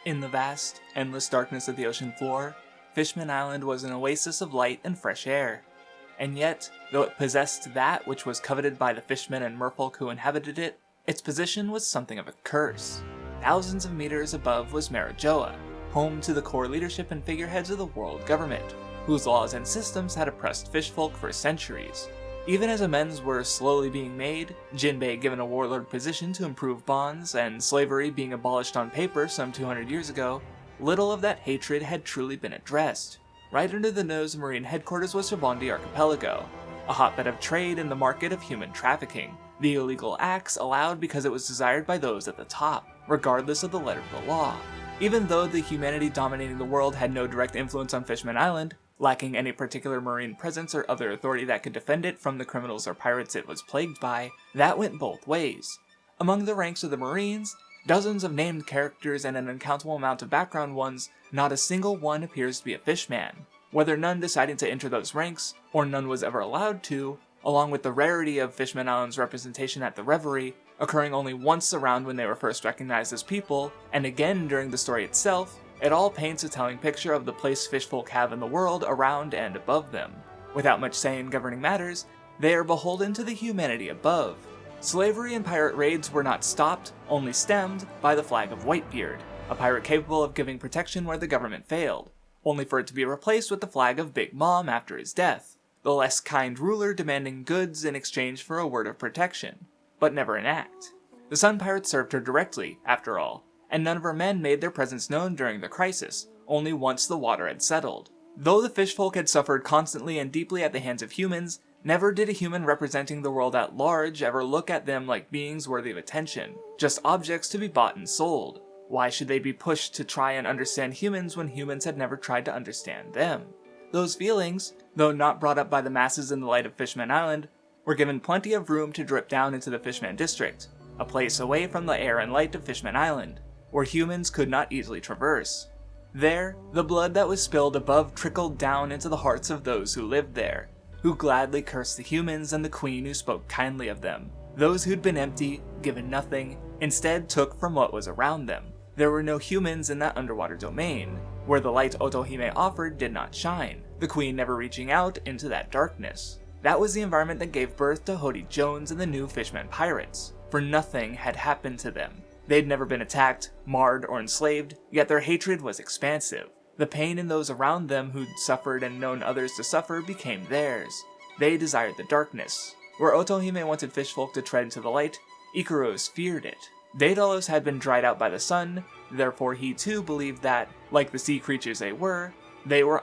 In the vast, endless darkness of the ocean floor, Fishman Island was an oasis of light and fresh air. And yet, though it possessed that which was coveted by the fishmen and merfolk who inhabited it, its position was something of a curse. Thousands of meters above was Marijoa, home to the core leadership and figureheads of the world government, whose laws and systems had oppressed fishfolk for centuries. Even as amends were slowly being made, Jinbei given a warlord position to improve bonds, and slavery being abolished on paper some 200 years ago, little of that hatred had truly been addressed. Right under the nose of Marine headquarters was Shabondi Archipelago, a hotbed of trade and the market of human trafficking. The illegal acts allowed because it was desired by those at the top, regardless of the letter of the law. Even though the humanity dominating the world had no direct influence on Fishman Island, lacking any particular marine presence or other authority that could defend it from the criminals or pirates it was plagued by, that went both ways. Among the ranks of the Marines, dozens of named characters and an uncountable amount of background ones, not a single one appears to be a fishman. Whether none deciding to enter those ranks, or none was ever allowed to, along with the rarity of Fishman Island's representation at the Reverie, occurring only once around when they were first recognized as people, and again during the story itself, it all paints a telling picture of the place fishfolk have in the world around and above them. Without much say in governing matters, they are beholden to the humanity above. Slavery and pirate raids were not stopped, only stemmed, by the flag of Whitebeard, a pirate capable of giving protection where the government failed, only for it to be replaced with the flag of Big Mom after his death, the less kind ruler demanding goods in exchange for a word of protection, but never an act. The Sun Pirates served her directly, after all, and none of her men made their presence known during the crisis, only once the water had settled. Though the fishfolk had suffered constantly and deeply at the hands of humans, never did a human representing the world at large ever look at them like beings worthy of attention, just objects to be bought and sold. Why should they be pushed to try and understand humans when humans had never tried to understand them? Those feelings, though not brought up by the masses in the light of Fishman Island, were given plenty of room to drip down into the Fishman District, a place away from the air and light of Fishman Island, where humans could not easily traverse. There, the blood that was spilled above trickled down into the hearts of those who lived there, who gladly cursed the humans and the queen who spoke kindly of them. Those who'd been empty, given nothing, instead took from what was around them. There were no humans in that underwater domain, where the light Otohime offered did not shine, the queen never reaching out into that darkness. That was the environment that gave birth to Hody Jones and the new Fishman Pirates, for nothing had happened to them. They'd never been attacked, marred, or enslaved, yet their hatred was expansive. The pain in those around them who'd suffered and known others to suffer became theirs. They desired the darkness. Where Otohime wanted fishfolk to tread into the light, Ikaros feared it. Daedalus had been dried out by the sun, therefore he too believed that, like the sea creatures they were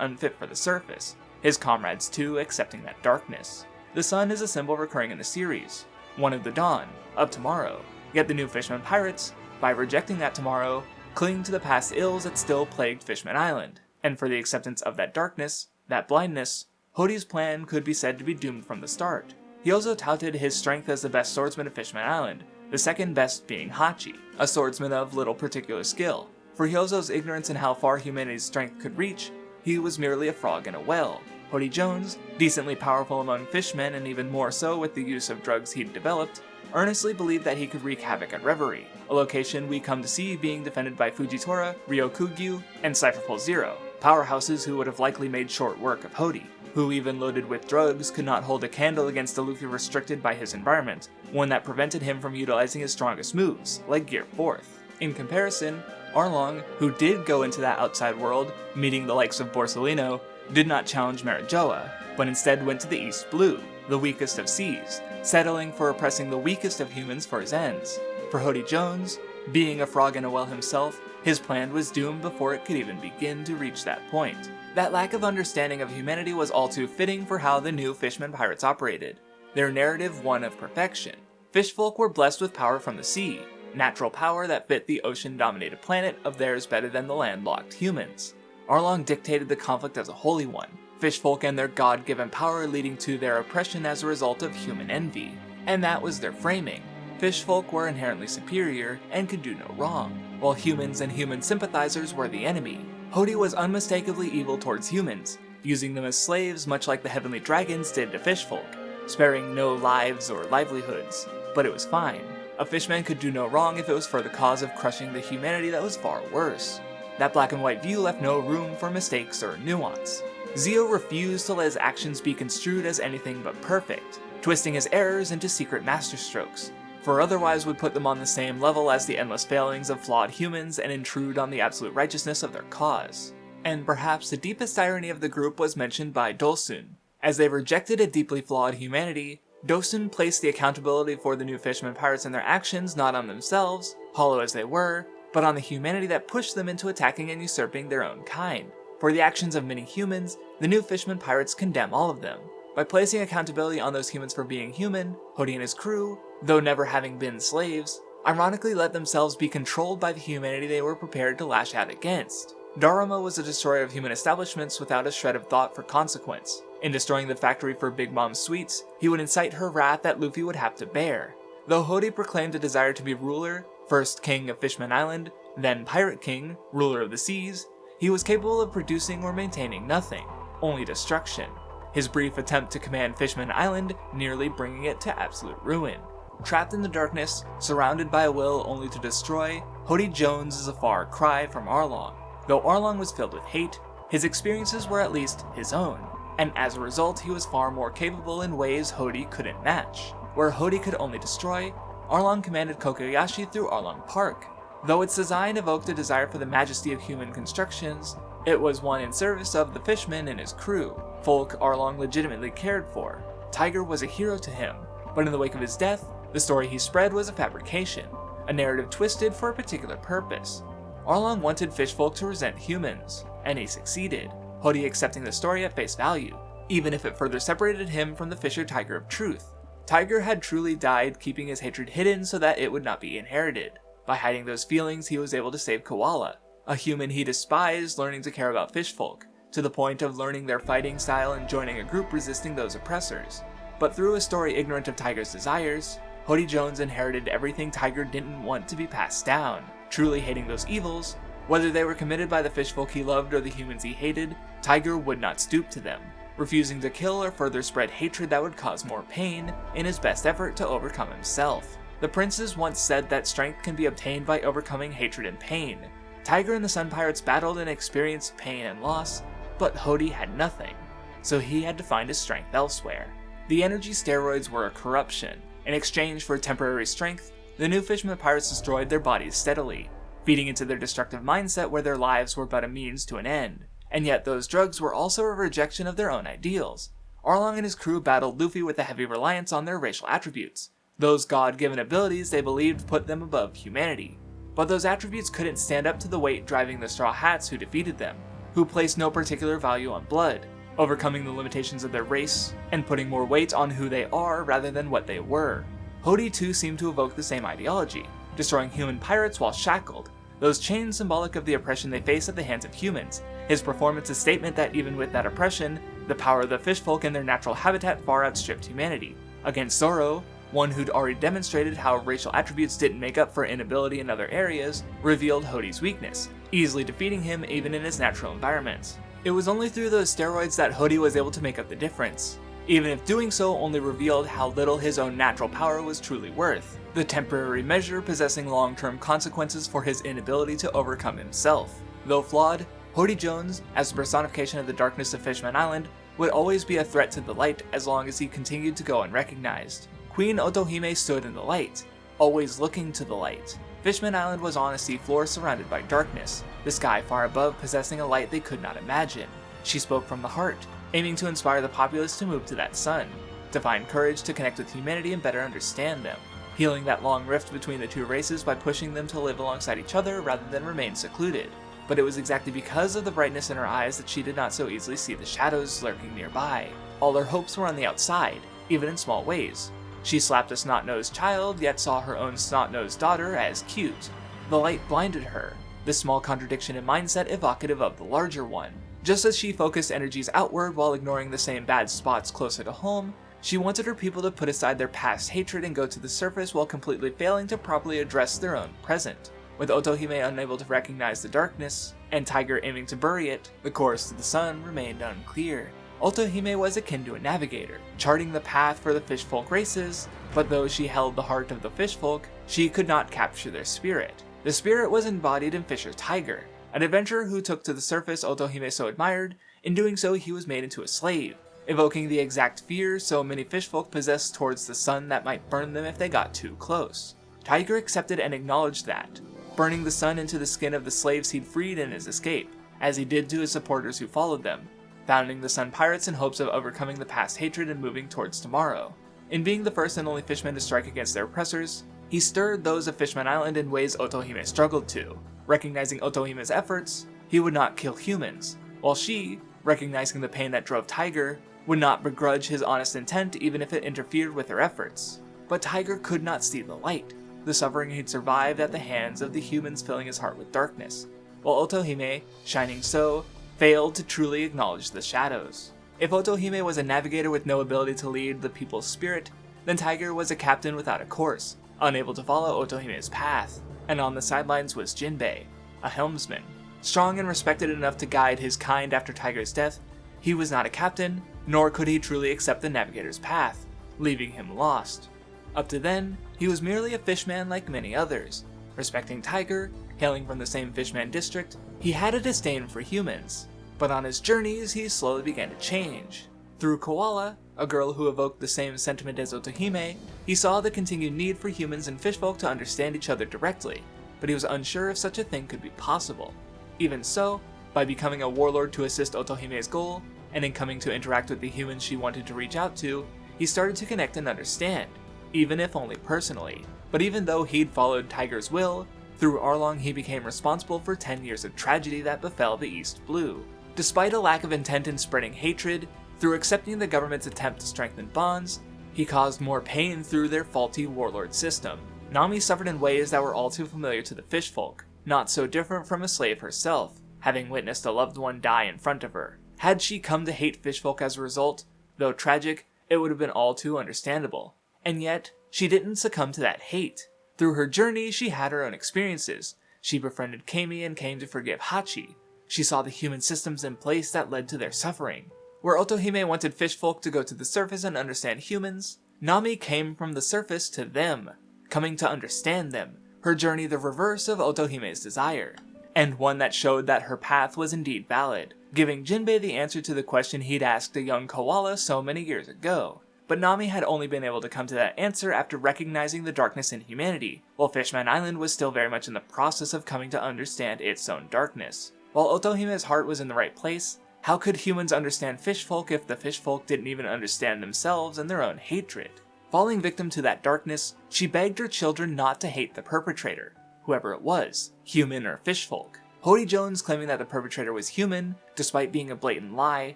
unfit for the surface, his comrades too accepting that darkness. The sun is a symbol recurring in the series, one of the dawn, of tomorrow. Yet the new Fishman Pirates, by rejecting that tomorrow, cling to the past ills that still plagued Fishman Island, and for the acceptance of that darkness, that blindness, Hody's plan could be said to be doomed from the start. He also touted his strength as the best swordsman of Fishman Island, the second best being Hachi, a swordsman of little particular skill. For Hyozo's ignorance in how far humanity's strength could reach, he was merely a frog in a well. Hody Jones, decently powerful among fishmen and even more so with the use of drugs he'd developed, earnestly believed that he could wreak havoc at Reverie, a location we come to see being defended by Fujitora, Ryokugyu, and Cypherpole Zero, powerhouses who would have likely made short work of Hody, who even loaded with drugs could not hold a candle against a Luffy restricted by his environment, one that prevented him from utilizing his strongest moves, like Gear 4th. In comparison, Arlong, who did go into that outside world, meeting the likes of Borsalino, did not challenge Marijoa, but instead went to the East Blue, the weakest of seas, settling for oppressing the weakest of humans for his ends. For Hody Jones, being a frog in a well himself, his plan was doomed before it could even begin to reach that point. That lack of understanding of humanity was all too fitting for how the new Fishman Pirates operated, their narrative one of perfection. Fishfolk were blessed with power from the sea, natural power that fit the ocean-dominated planet of theirs better than the landlocked humans. Arlong dictated the conflict as a holy one, fishfolk and their god-given power leading to their oppression as a result of human envy. And that was their framing. Fishfolk were inherently superior and could do no wrong, while humans and human sympathizers were the enemy. Hody was unmistakably evil towards humans, using them as slaves much like the heavenly dragons did to fishfolk, sparing no lives or livelihoods. But it was fine. A fishman could do no wrong if it was for the cause of crushing the humanity that was far worse. That black and white view left no room for mistakes or nuance. Zio refused to let his actions be construed as anything but perfect, twisting his errors into secret masterstrokes, for otherwise would put them on the same level as the endless failings of flawed humans and intrude on the absolute righteousness of their cause. And perhaps the deepest irony of the group was mentioned by Dosun. As they rejected a deeply flawed humanity, Dosun placed the accountability for the new fishermen pirates and their actions not on themselves, hollow as they were, but on the humanity that pushed them into attacking and usurping their own kind. For the actions of many humans, the new fishermen pirates condemn all of them. By placing accountability on those humans for being human, Hody and his crew, though never having been slaves, ironically let themselves be controlled by the humanity they were prepared to lash out against. Daruma was a destroyer of human establishments without a shred of thought for consequence. In destroying the factory for Big Mom's sweets, he would incite her wrath that Luffy would have to bear. Though Hody proclaimed a desire to be ruler, first king of Fishman Island, then pirate king, ruler of the seas, he was capable of producing or maintaining nothing, only destruction. His brief attempt to command Fishman Island nearly bringing it to absolute ruin. Trapped in the darkness, surrounded by a will only to destroy, Hody Jones is a far cry from Arlong. Though Arlong was filled with hate, his experiences were at least his own, and as a result he was far more capable in ways Hody couldn't match. Where Hody could only destroy, Arlong commanded Kokoyashi through Arlong Park. Though its design evoked a desire for the majesty of human constructions, it was one in service of the fishman and his crew, folk Arlong legitimately cared for. Tiger was a hero to him, but in the wake of his death, the story he spread was a fabrication, a narrative twisted for a particular purpose. Arlong wanted fishfolk to resent humans, and he succeeded, Hody accepting the story at face value, even if it further separated him from the Fisher Tiger of Truth. Tiger had truly died keeping his hatred hidden so that it would not be inherited. By hiding those feelings, he was able to save Koala, a human he despised, learning to care about fishfolk, to the point of learning their fighting style and joining a group resisting those oppressors. But through a story ignorant of Tiger's desires, Hody Jones inherited everything Tiger didn't want to be passed down, truly hating those evils. Whether they were committed by the fishfolk he loved or the humans he hated, Tiger would not stoop to them, refusing to kill or further spread hatred that would cause more pain in his best effort to overcome himself. The princes once said that strength can be obtained by overcoming hatred and pain. Tiger and the Sun Pirates battled and experienced pain and loss, but Hody had nothing, so he had to find his strength elsewhere. The energy steroids were a corruption. In exchange for temporary strength, the new Fishman Pirates destroyed their bodies steadily, feeding into their destructive mindset where their lives were but a means to an end. And yet those drugs were also a rejection of their own ideals. Arlong and his crew battled Luffy with a heavy reliance on their racial attributes, those god-given abilities they believed put them above humanity. But those attributes couldn't stand up to the weight driving the Straw Hats who defeated them, who placed no particular value on blood, overcoming the limitations of their race, and putting more weight on who they are rather than what they were. Hody too seemed to evoke the same ideology, destroying human pirates while shackled, those chains symbolic of the oppression they face at the hands of humans. His performance a statement that even with that oppression, the power of the fishfolk and their natural habitat far outstripped humanity. Against Zoro, one who'd already demonstrated how racial attributes didn't make up for inability in other areas, revealed Hody's weakness, easily defeating him even in his natural environments. It was only through those steroids that Hody was able to make up the difference, even if doing so only revealed how little his own natural power was truly worth, the temporary measure possessing long-term consequences for his inability to overcome himself. Though flawed, Hody Jones, as the personification of the darkness of Fishman Island, would always be a threat to the light as long as he continued to go unrecognized. Queen Otohime stood in the light, always looking to the light. Fishman Island was on a seafloor surrounded by darkness, the sky far above possessing a light they could not imagine. She spoke from the heart, aiming to inspire the populace to move to that sun, to find courage to connect with humanity and better understand them, healing that long rift between the two races by pushing them to live alongside each other rather than remain secluded. But it was exactly because of the brightness in her eyes that she did not so easily see the shadows lurking nearby. All her hopes were on the outside, even in small ways. She slapped a snot-nosed child, yet saw her own snot-nosed daughter as cute. The light blinded her, this small contradiction in mindset evocative of the larger one. Just as she focused energies outward while ignoring the same bad spots closer to home, she wanted her people to put aside their past hatred and go to the surface while completely failing to properly address their own present. With Otohime unable to recognize the darkness, and Tiger aiming to bury it, the course to the sun remained unclear. Otohime was akin to a navigator, charting the path for the fishfolk races, but though she held the heart of the fishfolk, she could not capture their spirit. The spirit was embodied in Fisher Tiger, an adventurer who took to the surface Otohime so admired. In doing so, he was made into a slave, evoking the exact fear so many fishfolk possess towards the sun that might burn them if they got too close. Tiger accepted and acknowledged that, burning the sun into the skin of the slaves he'd freed in his escape, as he did to his supporters who followed them, founding the Sun Pirates in hopes of overcoming the past hatred and moving towards tomorrow. In being the first and only fishman to strike against their oppressors, he stirred those of Fishman Island in ways Otohime struggled to. Recognizing Otohime's efforts, he would not kill humans, while she, recognizing the pain that drove Tiger, would not begrudge his honest intent even if it interfered with her efforts. But Tiger could not see the light, the suffering he'd survived at the hands of the humans filling his heart with darkness, while Otohime, shining so, failed to truly acknowledge the shadows. If Otohime was a navigator with no ability to lead the people's spirit, then Tiger was a captain without a course, unable to follow Otohime's path, and on the sidelines was Jinbei, a helmsman. Strong and respected enough to guide his kind after Tiger's death, he was not a captain, nor could he truly accept the navigator's path, leaving him lost. Up to then, he was merely a fishman like many others. Respecting Tiger, hailing from the same Fishman district, he had a disdain for humans, but on his journeys he slowly began to change. Through Koala, a girl who evoked the same sentiment as Otohime, he saw the continued need for humans and fishfolk to understand each other directly, but he was unsure if such a thing could be possible. Even so, by becoming a warlord to assist Otohime's goal, and in coming to interact with the humans she wanted to reach out to, he started to connect and understand, even if only personally. But even though he'd followed Tiger's will, through Arlong he became responsible for 10 years of tragedy that befell the East Blue. Despite a lack of intent in spreading hatred, through accepting the government's attempt to strengthen bonds, he caused more pain through their faulty warlord system. Nami suffered in ways that were all too familiar to the fishfolk, not so different from a slave herself, having witnessed a loved one die in front of her. Had she come to hate fishfolk as a result, though tragic, it would have been all too understandable. And yet, she didn't succumb to that hate. Through her journey, she had her own experiences. She befriended Kami and came to forgive Hachi. She saw the human systems in place that led to their suffering. Where Otohime wanted fishfolk to go to the surface and understand humans, Nami came from the surface to them, coming to understand them, her journey the reverse of Otohime's desire, and one that showed that her path was indeed valid, giving Jinbei the answer to the question he'd asked a young koala so many years ago. But Nami had only been able to come to that answer after recognizing the darkness in humanity, while Fishman Island was still very much in the process of coming to understand its own darkness. While Otohime's heart was in the right place, how could humans understand fishfolk if the fishfolk didn't even understand themselves and their own hatred? Falling victim to that darkness, she begged her children not to hate the perpetrator, whoever it was, human or fishfolk. Hody Jones claiming that the perpetrator was human, despite being a blatant lie,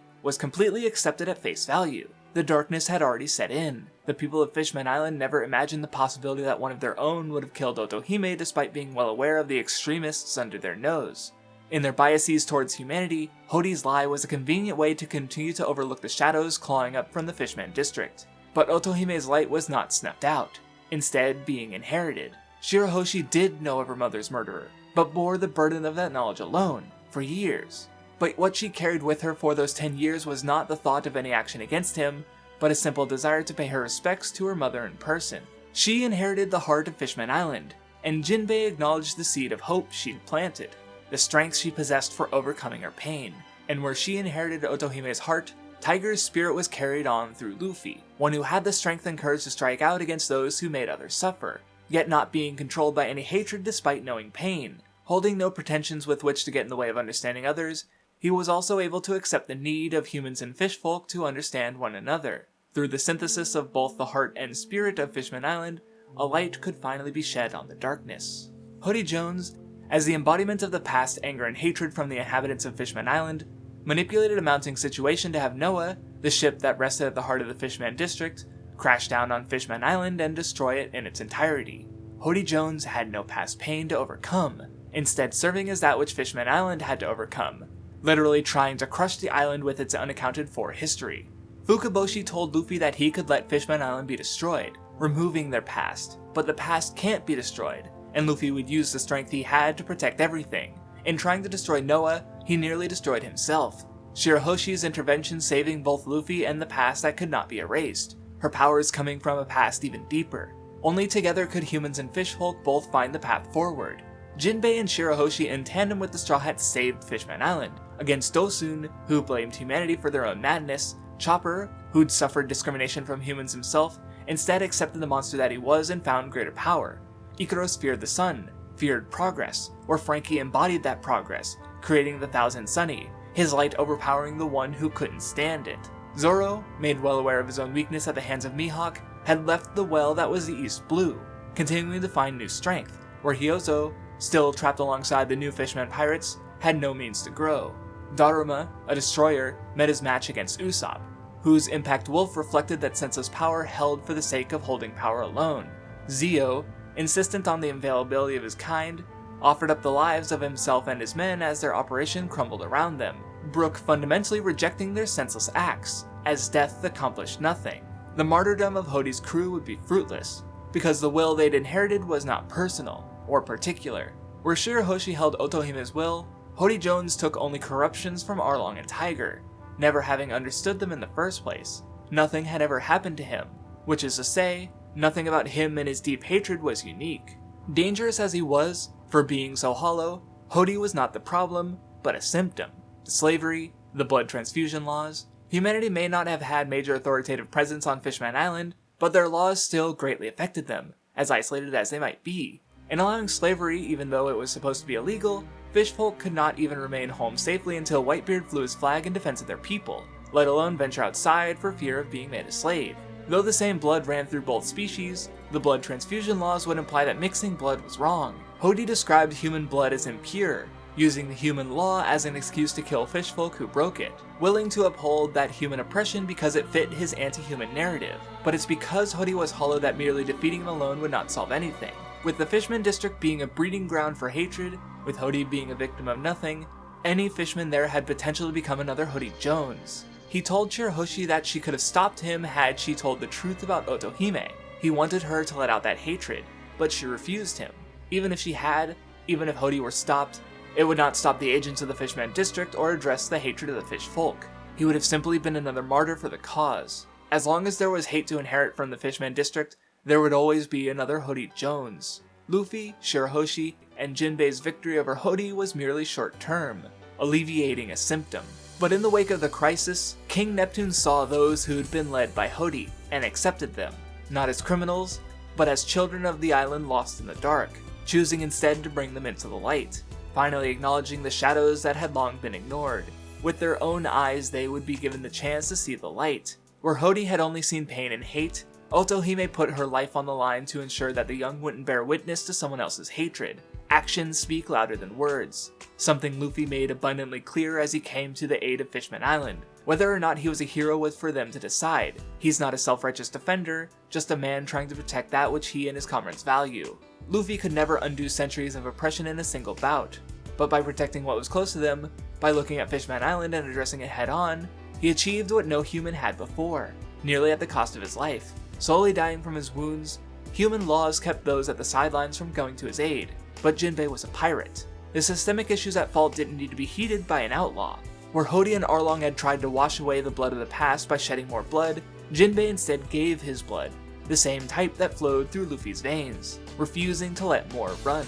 was completely accepted at face value. The darkness had already set in. The people of Fishman Island never imagined the possibility that one of their own would have killed Otohime despite being well aware of the extremists under their nose. In their biases towards humanity, Hody's lie was a convenient way to continue to overlook the shadows clawing up from the Fishman district. But Otohime's light was not snuffed out, instead being inherited. Shirahoshi did know of her mother's murderer, but bore the burden of that knowledge alone, for years. But what she carried with her for those 10 years was not the thought of any action against him, but a simple desire to pay her respects to her mother in person. She inherited the heart of Fishman Island, and Jinbei acknowledged the seed of hope she'd planted, the strength she possessed for overcoming her pain. And where she inherited Otohime's heart, Tiger's spirit was carried on through Luffy, one who had the strength and courage to strike out against those who made others suffer, yet not being controlled by any hatred despite knowing pain. Holding no pretensions with which to get in the way of understanding others, he was also able to accept the need of humans and fishfolk to understand one another. Through the synthesis of both the heart and spirit of Fishman Island, a light could finally be shed on the darkness. Hody Jones, as the embodiment of the past anger and hatred from the inhabitants of Fishman Island, manipulated a mounting situation to have Noah, the ship that rested at the heart of the Fishman district, crash down on Fishman Island and destroy it in its entirety. Hody Jones had no past pain to overcome, instead serving as that which Fishman Island had to overcome, literally trying to crush the island with its unaccounted for history. Fukaboshi told Luffy that he could let Fishman Island be destroyed, removing their past, but the past can't be destroyed, and Luffy would use the strength he had to protect everything. In trying to destroy Noah, he nearly destroyed himself, Shirahoshi's intervention saving both Luffy and the past that could not be erased, her powers coming from a past even deeper. Only together could humans and fishfolk both find the path forward. Jinbei and Shirahoshi in tandem with the Straw Hats saved Fishman Island against Dosun, who blamed humanity for their own madness. Chopper, who'd suffered discrimination from humans himself, instead accepted the monster that he was and found greater power. Ikaros feared the sun, feared progress, where Frankie embodied that progress, creating the Thousand Sunny, his light overpowering the one who couldn't stand it. Zoro, made well aware of his own weakness at the hands of Mihawk, had left the well that was the East Blue, continuing to find new strength, where Hyozo, still trapped alongside the new Fishman pirates, had no means to grow. Daruma, a destroyer, met his match against Usopp, whose Impact Wolf reflected that senseless power held for the sake of holding power alone. Zio, insistent on the availability of his kind, offered up the lives of himself and his men as their operation crumbled around them, Brook fundamentally rejecting their senseless acts, as death accomplished nothing. The martyrdom of Hody's crew would be fruitless, because the will they'd inherited was not personal, or particular. Where Shirahoshi held Otohime's will, Hody Jones took only corruptions from Arlong and Tiger, never having understood them in the first place. Nothing had ever happened to him, which is to say, nothing about him and his deep hatred was unique. Dangerous as he was, for being so hollow, Hody was not the problem, but a symptom. Slavery, the blood transfusion laws. Humanity may not have had major authoritative presence on Fishman Island, but their laws still greatly affected them, as isolated as they might be. In allowing slavery, even though it was supposed to be illegal, fishfolk could not even remain home safely until Whitebeard flew his flag in defense of their people, let alone venture outside for fear of being made a slave. Though the same blood ran through both species, the blood transfusion laws would imply that mixing blood was wrong. Hody described human blood as impure, using the human law as an excuse to kill fishfolk who broke it, willing to uphold that human oppression because it fit his anti-human narrative. But it's because Hody was hollow that merely defeating him alone would not solve anything. With the Fishman district being a breeding ground for hatred, with Hody being a victim of nothing, any fishman there had potential to become another Hody Jones. He told Shirahoshi that she could have stopped him had she told the truth about Otohime. He wanted her to let out that hatred, but she refused him. Even if she had, even if Hody were stopped, it would not stop the agents of the Fishman district or address the hatred of the fish folk. He would have simply been another martyr for the cause. As long as there was hate to inherit from the Fishman district, there would always be another Hody Jones. Luffy, Shirahoshi, and Jinbei's victory over Hody was merely short-term, alleviating a symptom. But in the wake of the crisis, King Neptune saw those who'd been led by Hody, and accepted them, not as criminals, but as children of the island lost in the dark, choosing instead to bring them into the light, finally acknowledging the shadows that had long been ignored. With their own eyes they would be given the chance to see the light. Where Hody had only seen pain and hate, Otohime put her life on the line to ensure that the young wouldn't bear witness to someone else's hatred. Actions speak louder than words, something Luffy made abundantly clear as he came to the aid of Fishman Island. Whether or not he was a hero was for them to decide. He's not a self-righteous defender, just a man trying to protect that which he and his comrades value. Luffy could never undo centuries of oppression in a single bout, but by protecting what was close to them, by looking at Fishman Island and addressing it head-on, he achieved what no human had before, nearly at the cost of his life. Slowly dying from his wounds, human laws kept those at the sidelines from going to his aid, but Jinbei was a pirate. The systemic issues at fault didn't need to be heeded by an outlaw. Where Hody and Arlong had tried to wash away the blood of the past by shedding more blood, Jinbei instead gave his blood, the same type that flowed through Luffy's veins, refusing to let more run.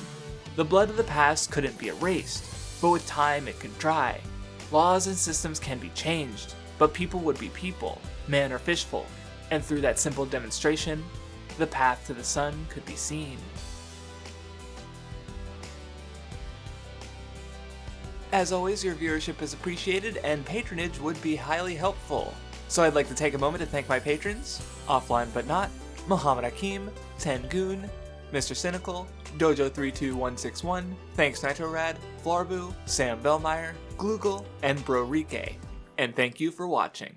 The blood of the past couldn't be erased, but with time it could dry. Laws and systems can be changed, but people would be people, man or fishfolk, and through that simple demonstration, the path to the sun could be seen. As always, your viewership is appreciated and patronage would be highly helpful. So I'd like to take a moment to thank my patrons, offline but not, Muhammad Hakim, Tengoon, Mr. Cynical, Dojo32161, Thanks Nitrorad, Flarbu, Sam Bellmeyer, Gloogle, and Bro Rike. And thank you for watching.